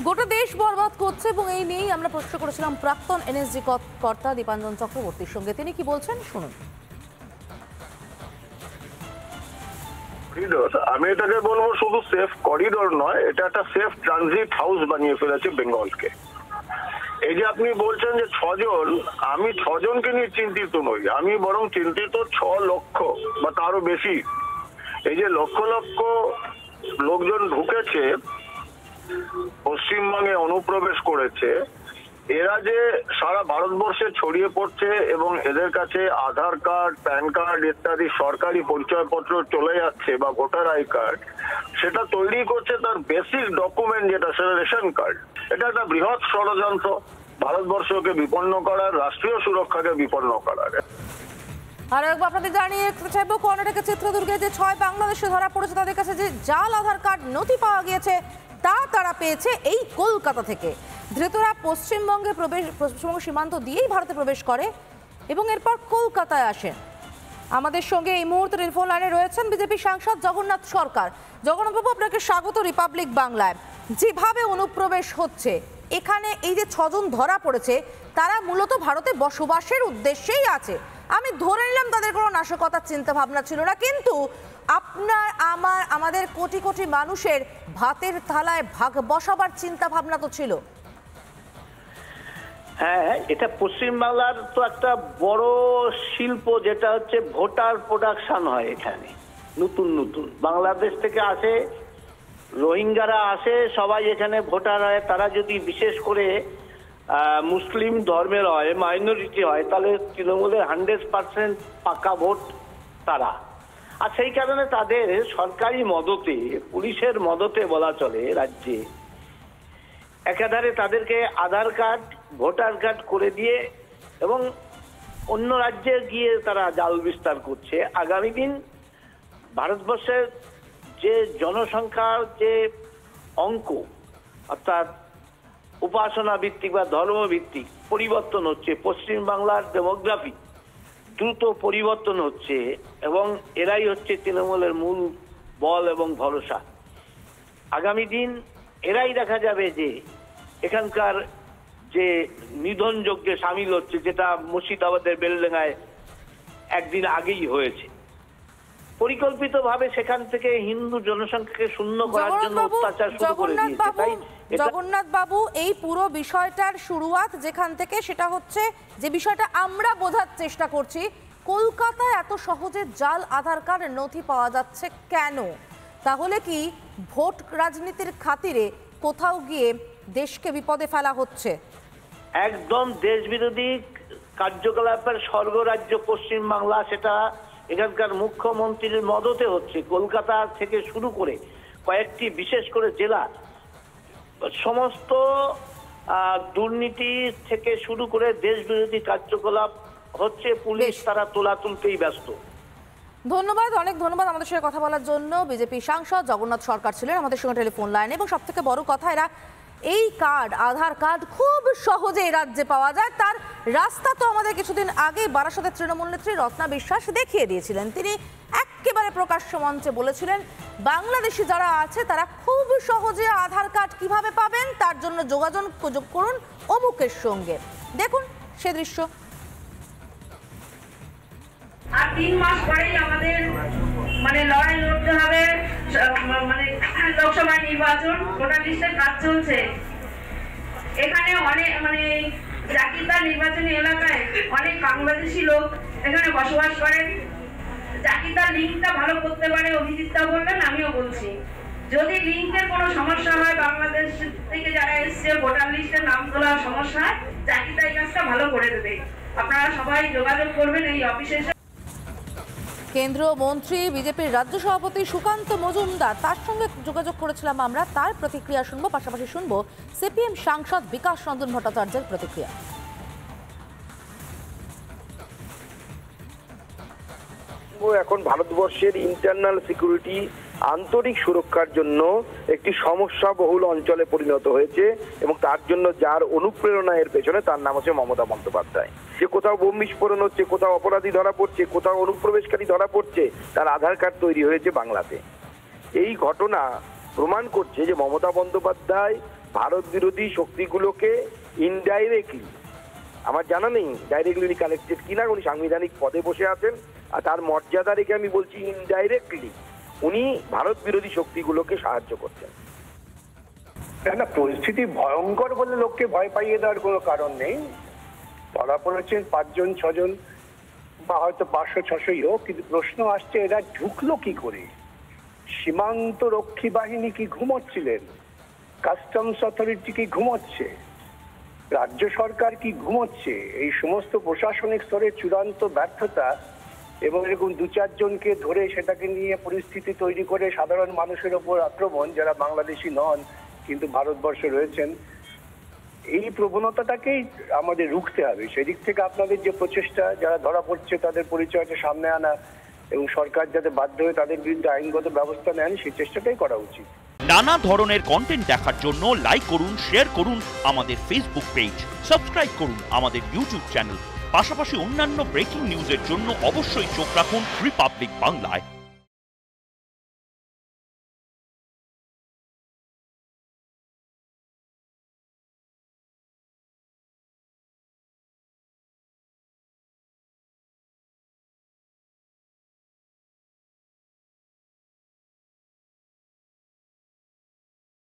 গোটা দেশ বরবাদ করছে এবং এই নিয়েই আমরা প্রশ্ন করেছিলাম প্রাক্তন এনএসজি কর্তা দীপাঞ্জন চক্রবর্তীর সঙ্গে। তিনি কি বলছেন শুনুন। করিডোর, আমি এটাকে বলবো শুধু সেফ করিডোর নয়, এটা একটা সেফ ট্রানজিট হাউস বানিয়ে ফেলেছে বেঙ্গলকে। এই যে আপনি বলছেন যে 6 জন, আমি 6 জনকে নিয়ে চিন্তিত নই, আমি বরং চিন্তিত 6 লক্ষ বা তারও বেশি। এই যে লক্ষ লক্ষ লোকজন ঢুকেছে পশ্চিমবঙ্গে, অনুপ্রবেশ করেছে, এরা যে সারা ভারতবর্ষে ছড়িয়ে পড়ছে এবং এদের কাছে আধার কার্ড, প্যান কার্ড ইত্যাদি সরকারি পরিচয়পত্র চলে যাচ্ছে বা ভোটার আই কার্ড, সেটা তৈরি করছে তার বেসিক ডকুমেন্ট যেটা সেটা রেশন কার্ড। এটা একটা বৃহৎ ষড়যন্ত্র ভারতবর্ষকে বিপন্ন করার, রাষ্ট্রীয় সুরক্ষাকে বিপন্ন করার। আর একবার আপনাদের জানিয়ে চাইবো, কর্ণাটকের চিত্রদুর্গে যে 6 বাংলাদেশে ধরা পড়েছে তাদের কাছে যে জাল আধার কার্ড নথি পাওয়া গিয়েছে তা তারা পেয়েছে এই কলকাতা থেকে। ধৃতরা পশ্চিমবঙ্গ সীমান্ত দিয়েই ভারতে প্রবেশ করে এবং এরপর কলকাতায় আসেন। আমাদের সঙ্গে এই মুহূর্তে টেলিফোন লাইনে রয়েছেন বিজেপি সাংসদ জগন্নাথ সরকার। জগন্নাথবাবু, আপনাকে স্বাগত রিপাবলিক বাংলায়। যেভাবে অনুপ্রবেশ হচ্ছে এখানে, এই যে 6 জন ধরা পড়েছে তারা মূলত ভারতে বসবাসের উদ্দেশ্যেই আছে। আমি ধরে নিলাম তাদের কোনো নাশকতার চিন্তা ভাবনা ছিল না, কিন্তু আমাদের কোটি কোটি মানুষের ভাতের থালায় ভাগ বসাবার চিন্তা ভাবনা তো ছিল। হ্যাঁ, এটা পশ্চিমবাংলার তো একটা বড় শিল্প, যেটা হচ্ছে ভোটার প্রোডাকশন হয় এখানে। নতুন নতুন বাংলাদেশ থেকে আসে, রোহিঙ্গারা আসে, সবাই এখানে ভোটার হয়। তারা যদি বিশেষ করে মুসলিম ধর্মের হয়, মাইনরিটি হয়, তাহলে তৃণমূলের 100% পাকা ভোট তারা। আর সেই কারণে তাদের সরকারি মদতে, পুলিশের মদতে বলা চলে রাজ্যে, একাধারে তাদেরকে আধার কার্ড, ভোটার কার্ড করে দিয়ে এবং অন্য রাজ্যে গিয়ে তারা জাল বিস্তার করছে। আগামী দিন ভারতবর্ষের যে জনসংখ্যার যে অঙ্ক, অর্থাৎ উপাসনা ভিত্তিক বা ধর্মভিত্তিক পরিবর্তন হচ্ছে, পশ্চিমবাংলার ডেমোগ্রাফি দ্রুত পরিবর্তন হচ্ছে এবং এরাই হচ্ছে তৃণমূলের মূল বল এবং ভরসা। আগামী দিন এরাই দেখা যাবে যে এখানকার যে নিধন যজ্ঞে সামিল হচ্ছে, যেটা মুর্শিদাবাদের বেলডাঙ্গায় একদিন আগেই হয়েছে। পরিকল্পিতভাবে সেখান থেকে হিন্দু জনসংখ্যাকে শূন্য করার জন্য অত্যাচার শুরু করে দিয়েছে। তাই জগন্নাথ বাবু, এই পুরো বিষয়টার শুরুয়াত যেখান থেকে, সেটা হচ্ছে যে বিষয়টা আমরা বোঝার চেষ্টা করছি, কলকাতায় এত সহজে জাল আধার কার্ড নথি পাওয়া যাচ্ছে কেন? তাহলে কি ভোট রাজনীতির খাতিরে কোথাও গিয়ে দেশকে বিপদে ফেলা হচ্ছে? একদম দেশ বিরোধী কার্যকলাপের স্বর্গরাজ্য পশ্চিমবাংলা, সেটা এখানকার মুখ্যমন্ত্রীর মদতে হচ্ছে। কলকাতা থেকে শুরু করে কয়েকটি বিশেষ করে জেলা, সমস্ত দুর্নীতি থেকে শুরু করে দেশ বিরোধী কার্যকলাপ হচ্ছে। পুলিশ তারা তোলা তুলতেই ব্যস্ত। ধন্যবাদ, অনেক ধন্যবাদ আমাদের সঙ্গে কথা বলার জন্য। বিজেপি সাংসদ জগন্নাথ সরকার ছিলেন আমাদের সঙ্গে টেলিফোন লাইনে। এবং সব থেকে বড় কথা, এরা এই কার্ড, আধার কার্ড খুব সহজে এই রাজ্যে পাওয়া যায়। তার রাস্তা তো আমাদের কিছুদিন আগেই বারাসতের তৃণমূল নেত্রী রত্না বিশ্বাস দেখিয়ে দিয়েছিলেন। তিনি একেবারে প্রকাশ্য মঞ্চে বলেছিলেন বাংলাদেশি যারা আছে তারা খুব সহজে আধার কার্ড কিভাবে পাবেন, তার জন্য যোগাযোগ করুন অমুকের সঙ্গে। দেখুন সে দৃশ্য। আর 3 মাস পরেই আমাদের লড়াই লড়তে হবে, লোকসভা নির্বাচন, ভোটার লিস্টের কাজ চলছে। এখানে অনেক জাকিরদার নির্বাচনী এলাকায় অনেক বাংলাদেশি লোক এখানে বসবাস করেন। জাকিরদার লিঙ্কটা ভালো করতে পারে, অভিজিৎটা বললেন, আমিও বলছি। যদি লিঙ্কের কোনো সমস্যা হয়, বাংলাদেশ থেকে যারা এসছে ভোটার লিস্টের নাম তোলার সমস্যা হয়, জাকিরদার এই কাজটা ভালো করে দেবে। আপনারা সবাই যোগাযোগ করবেন এই অফিসে। কেন্দ্রীয় মন্ত্রী বিজেপির রাজ্য সভাপতি সুকান্ত মজুমদার, তার সঙ্গে যোগাযোগ করেছিলাম আমরা। তার প্রতিক্রিয়া শুনবো, পাশাপাশি শুনবো সিপিএম সাংসদ বিকাশ রঞ্জন ভট্টাচার্যের প্রতিক্রিয়া। এখন ভারতবর্ষের ইন্টারনাল সিকিউরিটি, আন্তরিক সুরক্ষার জন্য একটি সমস্যা বহুল অঞ্চলে পরিণত হয়েছে এবং তার জন্য যার অনুপ্রেরণা এর পেছনে, তার নাম হচ্ছে মমতা বন্দ্যোপাধ্যায়। যে কোথাও বোম বিস্ফোরণ হচ্ছে, কোথাও অপরাধী ধরা পড়ছে, কোথাও অনুপ্রবেশকারী ধরা পড়ছে, তার আধার কার্ড তৈরি হয়েছে বাংলাতে। এই ঘটনা প্রমাণ করছে যে মমতা বন্দ্যোপাধ্যায় ভারত বিরোধী শক্তিগুলোকে ইনডাইরেক্টলি, আমার জানা নেই ডাইরেক্টলি কানেক্টেড কিনা, উনি সাংবিধানিক পদে বসে আছেন, আর তার মর্যাদা রেখে আমি বলছি ইনডাইরেক্টলি উনি ভারত বিরোধী শক্তিগুলোকে সাহায্য করছেন। না, পরিস্থিতি ভয়ঙ্কর বলে লোককে ভয় পাইয়ে দেওয়ার কোনো কারণ নেই। ধরা পড়েছেন 5 জন 6 জন বা হয়তো 500-600 হোক, কিন্তু প্রশ্ন আসছে এরা ঢুকলো কি করে? সীমান্ত রক্ষী বাহিনী কি ঘুমোচ্ছিলেন? কাস্টমস অথরিটি কি ঘুমোচ্ছে? রাজ্য সরকার কি ঘুমোচ্ছে? এই সমস্ত প্রশাসনিক স্তরে চূড়ান্ত ব্যর্থতা এবং এরকম 2-4 জনকে ধরে সেটাকে নিয়ে পরিস্থিতি তৈরি করে সাধারণ মানুষের ওপর আক্রমণ, যারা বাংলাদেশি নন কিন্তু ভারতবর্ষে রয়েছেন, এই প্রবণতাটাকেই আমাদের রুখতে হবে। সেদিক থেকে আপনাদের যে প্রচেষ্টা, যারা ধরা পড়ছে তাদের পরিচয়টা সামনে আনা এবং সরকার যাতে বাধ্য হয়ে তাদের বিরুদ্ধে আইনগত ব্যবস্থা নেন, সেই চেষ্টাটাই করা উচিত। নানা ধরনের কন্টেন্ট দেখার জন্য লাইক করুন, শেয়ার করুন আমাদের ফেসবুক পেজ, সাবস্ক্রাইব করুন আমাদের ইউটিউব চ্যানেল। পাশাপাশি অন্যান্য ব্রেকিং নিউজের জন্য অবশ্যই চোখ রাখুন রিপাবলিক বাংলায়।